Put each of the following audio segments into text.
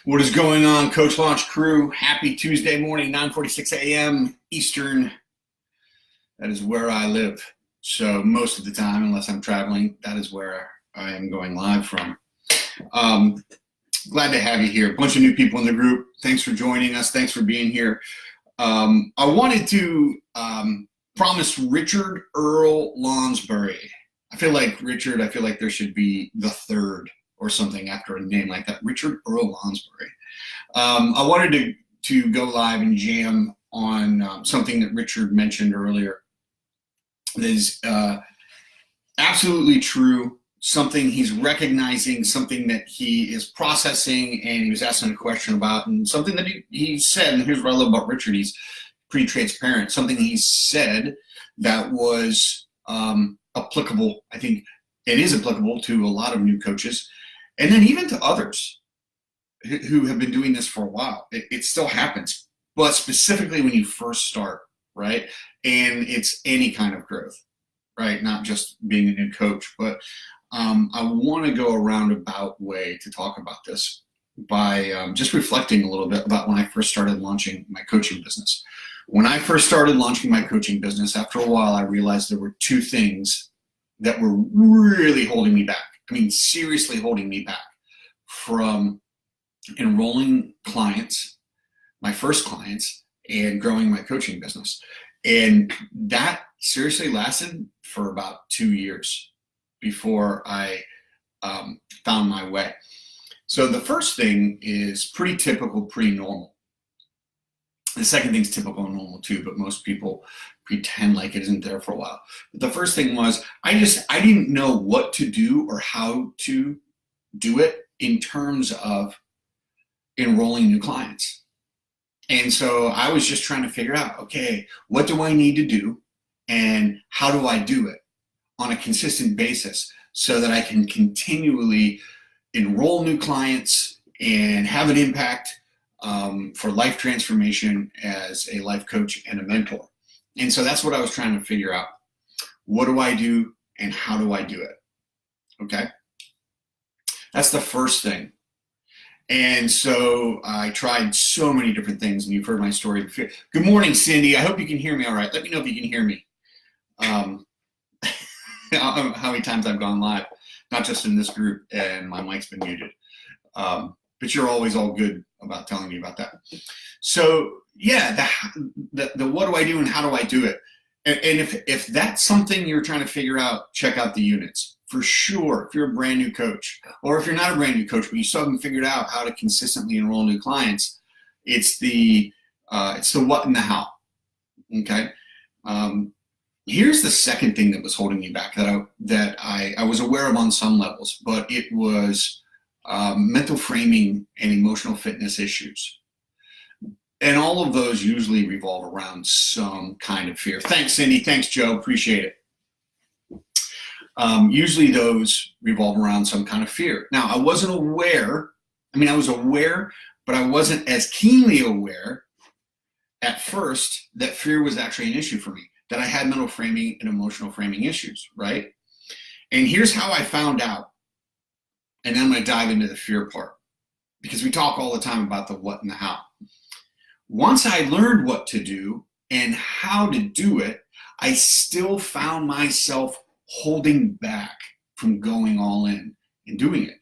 What is going on, Coach Launch crew? Happy Tuesday morning, 9:46 a.m. Eastern. That is where I live. So most of the time, unless I'm traveling, that is where I am going live from. Glad to have you here. A bunch of new people in the group. Thanks for joining us. Thanks for being here. I wanted to promise Richard Earl Lonsbury. I feel like there should be the third or something after a name like that. Richard Earl Lonsbury. I wanted to go live and jam on something that Richard mentioned earlier. That is absolutely true. Something he's recognizing, something that he is processing, and he was asking a question about, and something that he said, and here's what I love about Richard, he's pretty transparent, something he said that was applicable. I think it is applicable to a lot of new coaches, and then even to others who have been doing this for a while. It still happens, but specifically when you first start, right? And it's any kind of growth, right? Not just being a new coach, but I want to go a roundabout way to talk about this by just reflecting a little bit about when I first started launching my coaching business. When I first started launching my coaching business, after a while, I realized there were two things that were really holding me back. I mean, seriously holding me back from enrolling clients, my first clients, and growing my coaching business. And that seriously lasted for about 2 years before I found my way. So the first thing is pretty typical, pretty normal. The second thing's typical and normal too, but most people pretend like it isn't there for a while. But the first thing was I didn't know what to do or how to do it in terms of enrolling new clients. And so I was just trying to figure out, okay, what do I need to do and how do I do it on a consistent basis so that I can continually enroll new clients and have an impact for life transformation as a life coach and a mentor. And so that's what I was trying to figure out. What do I do and how do I do it? Okay. That's the first thing. And so I tried so many different things, and you've heard my story. Good morning, Cindy. I hope you can hear me all right. Let me know if you can hear me. How many times I've gone live, not just in this group, and my mic's been muted. But you're always all good about telling me about that. So yeah, the what do I do and how do I do it? And if that's something you're trying to figure out, check out the units. For sure, if you're a brand new coach, or if you're not a brand new coach, but you still haven't figured out how to consistently enroll new clients, it's the what and the how. Okay. Here's the second thing that was holding me back that I was aware of on some levels, but it was mental framing and emotional fitness issues. And all of those usually revolve around some kind of fear. Thanks, Cindy. Thanks, Joe. Appreciate it. Usually those revolve around some kind of fear. Now, I wasn't aware. I mean, I was aware, but I wasn't as keenly aware at first that fear was actually an issue for me, that I had mental framing and emotional framing issues, right? And here's how I found out. And then I'm going to dive into the fear part, because we talk all the time about the what and the how. Once I learned what to do and how to do it, I still found myself holding back from going all in and doing it.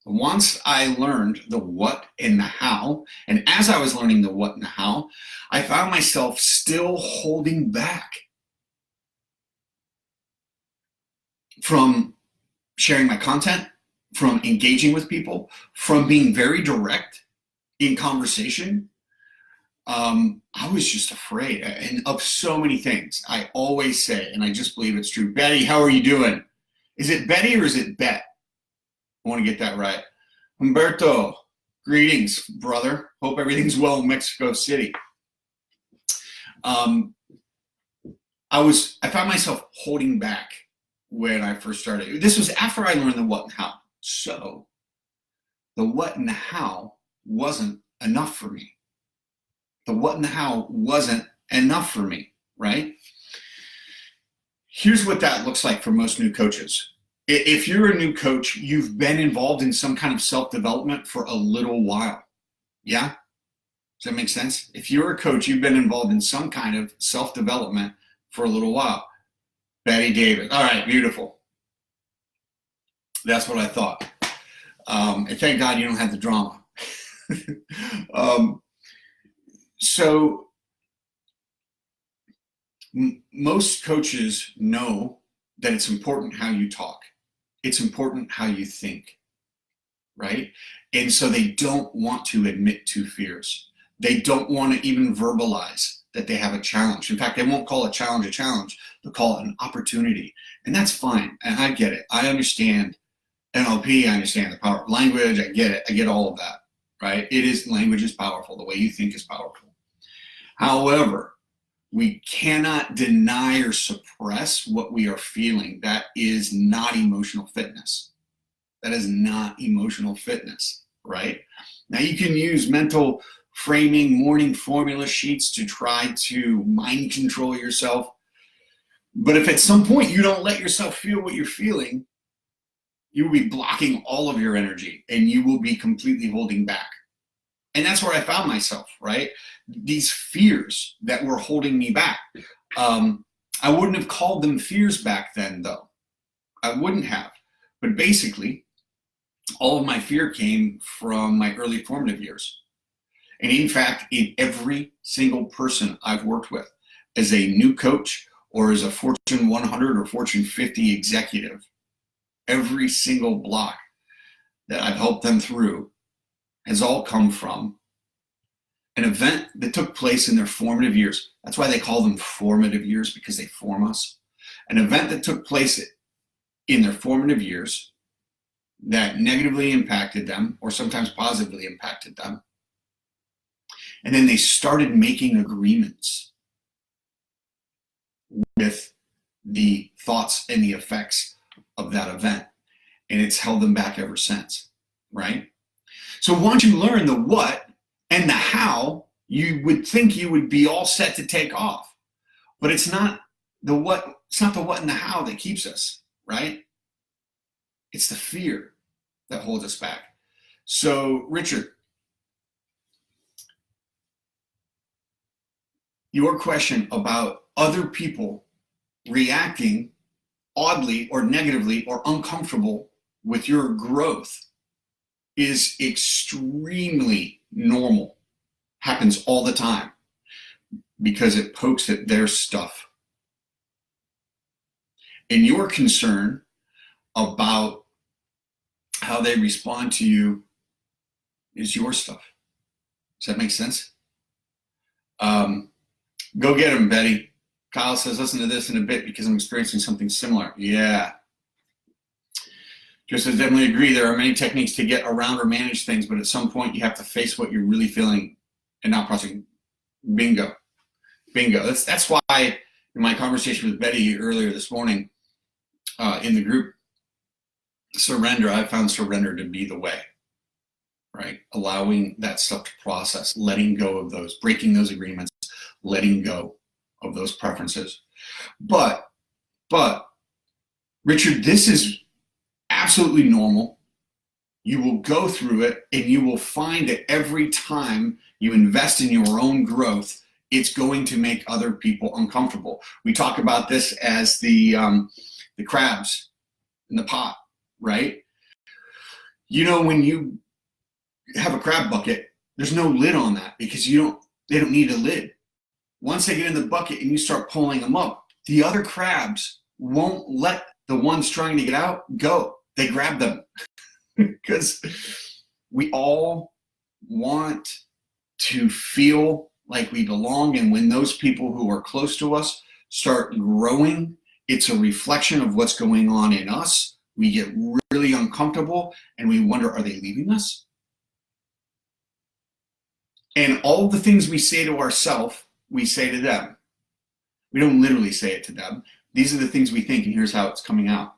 Once I learned the what and the how, and as I was learning the what and the how, I found myself still holding back from sharing my content, from engaging with people, from being very direct in conversation. I was just afraid, and of so many things. I always say, and I just believe it's true, Betty, how are you doing? Is it Betty or is it Bet? I want to get that right. Humberto, greetings, brother. Hope everything's well in Mexico City. I found myself holding back when I first started. This was after I learned the what and how. So the what and the how wasn't enough for me. The what and the how wasn't enough for me, right? Here's what that looks like for most new coaches. If you're a new coach, you've been involved in some kind of self-development for a little while. Yeah? Does that make sense? If you're a coach, you've been involved in some kind of self-development for a little while. Betty Davis. All right, beautiful. That's what I thought. And thank God you don't have the drama. So most coaches know that it's important how you talk. It's important how you think, right? And so they don't want to admit to fears. They don't want to even verbalize that they have a challenge. In fact, they won't call a challenge. They'll call it an opportunity. And that's fine. And I get it. I understand NLP. I understand the power of language. I get it. I get all of that, right? Language is powerful. The way you think is powerful. However, we cannot deny or suppress what we are feeling. That is not emotional fitness. That is not emotional fitness, right? Now you can use mental framing, morning formula sheets to try to mind control yourself. But if at some point you don't let yourself feel what you're feeling, you will be blocking all of your energy and you will be completely holding back. And that's where I found myself, right? These fears that were holding me back. I wouldn't have called them fears back then, though. I wouldn't have. But basically, all of my fear came from my early formative years. And in fact, in every single person I've worked with as a new coach or as a Fortune 100 or Fortune 50 executive, every single block that I've helped them through has all come from an event that took place in their formative years. That's why they call them formative years, because they form us. An event that took place in their formative years that negatively impacted them or sometimes positively impacted them. And then they started making agreements with the thoughts and the effects of that event. And it's held them back ever since, right? So once you learn the what and the how, you would think you would be all set to take off. But it's not the what and the how that keeps us, right? It's the fear that holds us back. So, Richard, your question about other people reacting oddly or negatively or uncomfortable with your growth is extremely normal. Happens all the time because it pokes at their stuff. And your concern about how they respond to you is your stuff. Does that make sense? Go get him, Betty. Kyle says, listen to this in a bit because I'm experiencing something similar. Yeah. Just as definitely agree, there are many techniques to get around or manage things, but at some point you have to face what you're really feeling and not processing. Bingo. That's why in my conversation with Betty earlier this morning in the group, surrender, I found surrender to be the way, right? Allowing that stuff to process, letting go of those, breaking those agreements, letting go of those preferences. But Richard, this is absolutely normal. You will go through it and you will find that every time you invest in your own growth, it's going to make other people uncomfortable. We talk about this as the crabs in the pot, right? You know, when you have a crab bucket, there's no lid on that because they don't need a lid. Once they get in the bucket and you start pulling them up, the other crabs won't let the ones trying to get out go. They grab them because we all want to feel like we belong. And when those people who are close to us start growing, it's a reflection of what's going on in us. We get really uncomfortable and we wonder, are they leaving us? And all the things we say to ourselves, we say to them. We don't literally say it to them. These are the things we think, and here's how it's coming out.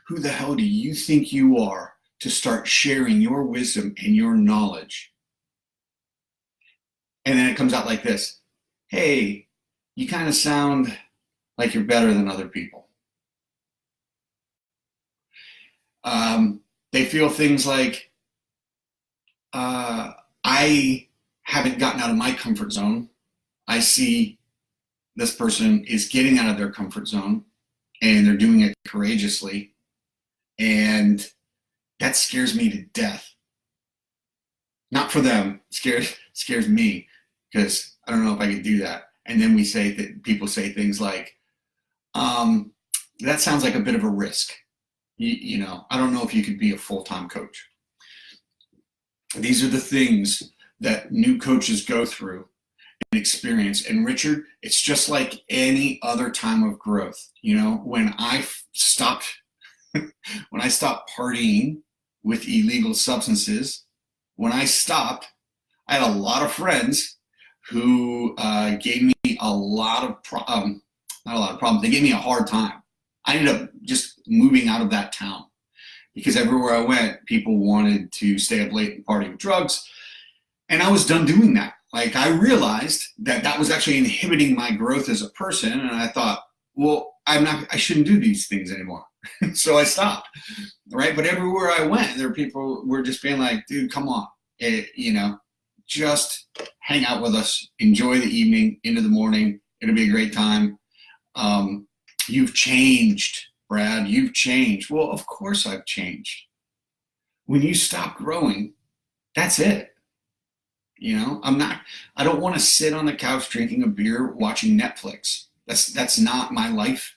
Who the hell do you think you are to start sharing your wisdom and your knowledge? And then it comes out like this. Hey, you kind of sound like you're better than other people. They feel things like, I haven't gotten out of my comfort zone. I see this person is getting out of their comfort zone and they're doing it courageously. And that scares me to death. Not for them, scares me, because I don't know if I could do that. And then we say that people say things like, that sounds like a bit of a risk. You know, I don't know if you could be a full-time coach. These are the things that new coaches go through and experience. And Richard, it's just like any other time of growth. You know, when I stopped partying with illegal substances, when I stopped, I had a lot of friends who gave me a lot of not a lot of problems. They gave me a hard time. I ended up just moving out of that town because everywhere I went, people wanted to stay up late and party with drugs. And I was done doing that. Like, I realized that that was actually inhibiting my growth as a person. And I thought, well, I shouldn't do these things anymore. So I stopped, right? But everywhere I went, there were people who were just being like, dude, come on, you know, just hang out with us, enjoy the evening into the morning. It'll be a great time. You've changed, Brad, you've changed. Well, of course I've changed. When you stop growing, that's it. You know, I don't want to sit on the couch drinking a beer, watching Netflix. That's not my life.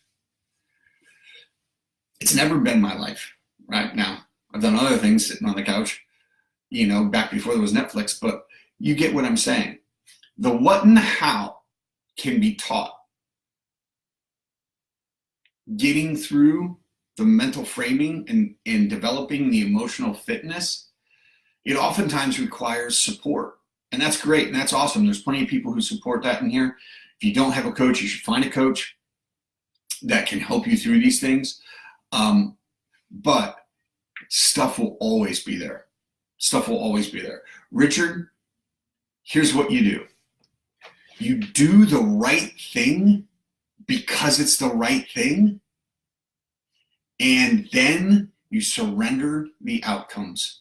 It's never been my life. Right now, I've done other things sitting on the couch, you know, back before there was Netflix, but you get what I'm saying. The what and the how can be taught. Getting through the mental framing and developing the emotional fitness, it oftentimes requires support. And that's great and that's awesome. There's plenty of people who support that in here. If you don't have a coach, you should find a coach that can help you through these things. But stuff will always be there. Stuff will always be there. Richard, here's what you do. You do the right thing because it's the right thing, and then you surrender the outcomes.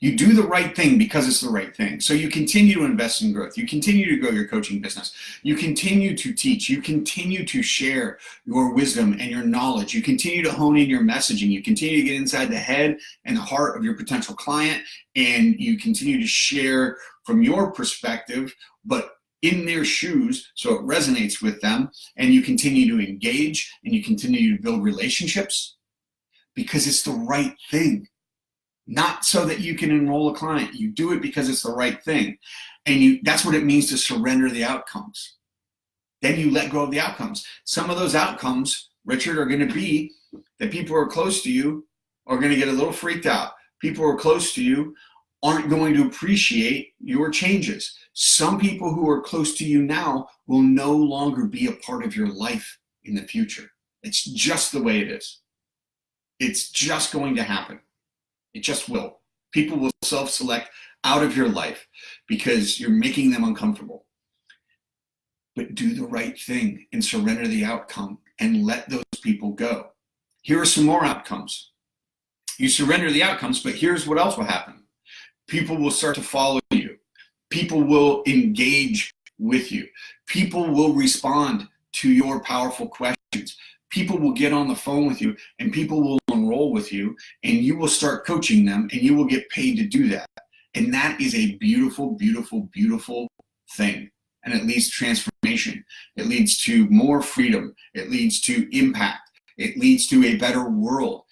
You do the right thing because it's the right thing. So you continue to invest in growth. You continue to grow your coaching business. You continue to teach. You continue to share your wisdom and your knowledge. You continue to hone in your messaging. You continue to get inside the head and the heart of your potential client, and you continue to share from your perspective, but in their shoes, so it resonates with them, and you continue to engage and you continue to build relationships because it's the right thing. Not so that you can enroll a client. You do it because it's the right thing. And that's what it means to surrender the outcomes. Then you let go of the outcomes. Some of those outcomes, Richard, are going to be that people who are close to you are going to get a little freaked out. People who are close to you aren't going to appreciate your changes. Some people who are close to you now will no longer be a part of your life in the future. It's just the way it is. It's just going to happen. It just will. People will self-select out of your life because you're making them uncomfortable. But do the right thing and surrender the outcome and let those people go. Here are some more outcomes. You surrender the outcomes, but here's what else will happen. People will start to follow you. People will engage with you. People will respond to your powerful questions. People will get on the phone with you, and people will enroll with you, and you will start coaching them, and you will get paid to do that. And that is a beautiful, beautiful, beautiful thing. And it leads to transformation. It leads to more freedom. It leads to impact. It leads to a better world.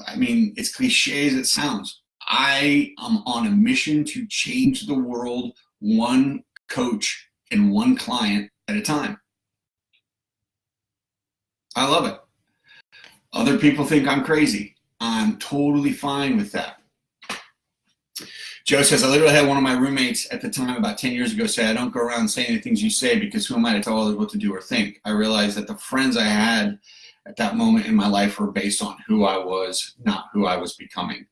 I mean, it's cliche as it sounds. I am on a mission to change the world one coach and one client at a time. I love it. Other people think I'm crazy. I'm totally fine with that. Joe says, I literally had one of my roommates at the time about 10 years ago say, I don't go around saying the things you say because who am I to tell others what to do or think? I realized that the friends I had at that moment in my life were based on who I was, not who I was becoming.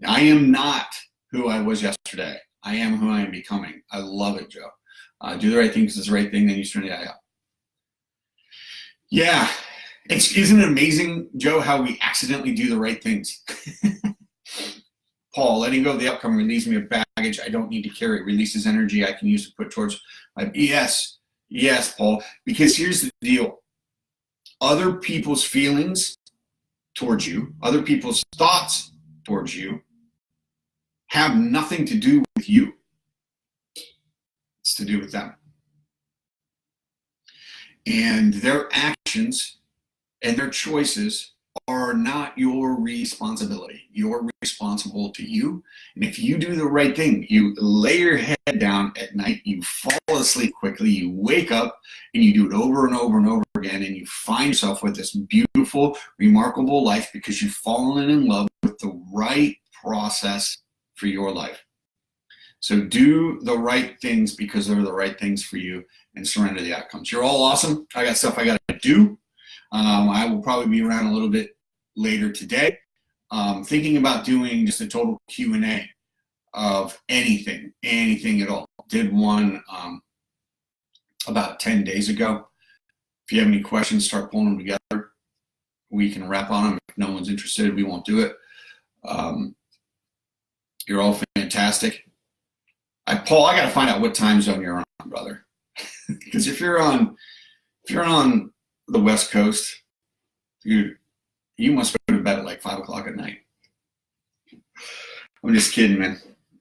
I am not who I was yesterday. I am who I am becoming. I love it, Joe. Do the right thing because it's the right thing, then you surrender that out. Yeah, Isn't it amazing, Joe, how we accidentally do the right things? Paul, letting go of the outcome relieves me of baggage I don't need to carry. It releases energy I can use to put towards my, yes, Paul, because here's the deal. Other people's feelings towards you, other people's thoughts towards you have nothing to do with you. It's to do with them. And their actions and their choices are not your responsibility. You're responsible to you. And if you do the right thing, you lay your head down at night, you fall asleep quickly, you wake up, and you do it over and over and over again, and you find yourself with this beautiful, remarkable life because you've fallen in love with the right process for your life. So do the right things because they're the right things for you, and surrender the outcomes. You're all awesome. I got stuff I got to do. I will probably be around a little bit later today. Thinking about doing just a total Q&A of anything at all. Did one about 10 days ago. If you have any questions, start pulling them together. We can wrap on them. If no one's interested, we won't do it. You're all fantastic. Paul, I got to find out what time zone you're on, brother. Because if you're on the West Coast, you must go to bed at like 5 o'clock at night. I'm just kidding, man.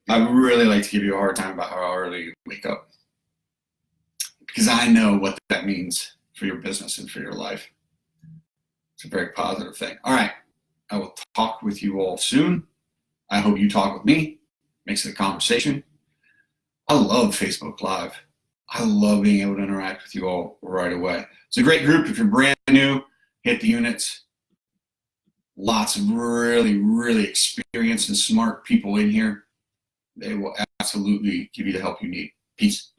I would really like to give you a hard time about how early you wake up, because I know what that means for your business and for your life. It's a very positive thing. All right. I will talk with you all soon. I hope you talk with me. Makes it a conversation. I love Facebook Live. I love being able to interact with you all right away. It's a great group. If you're brand new, hit the units. Lots of really, really experienced and smart people in here. They will absolutely give you the help you need. Peace.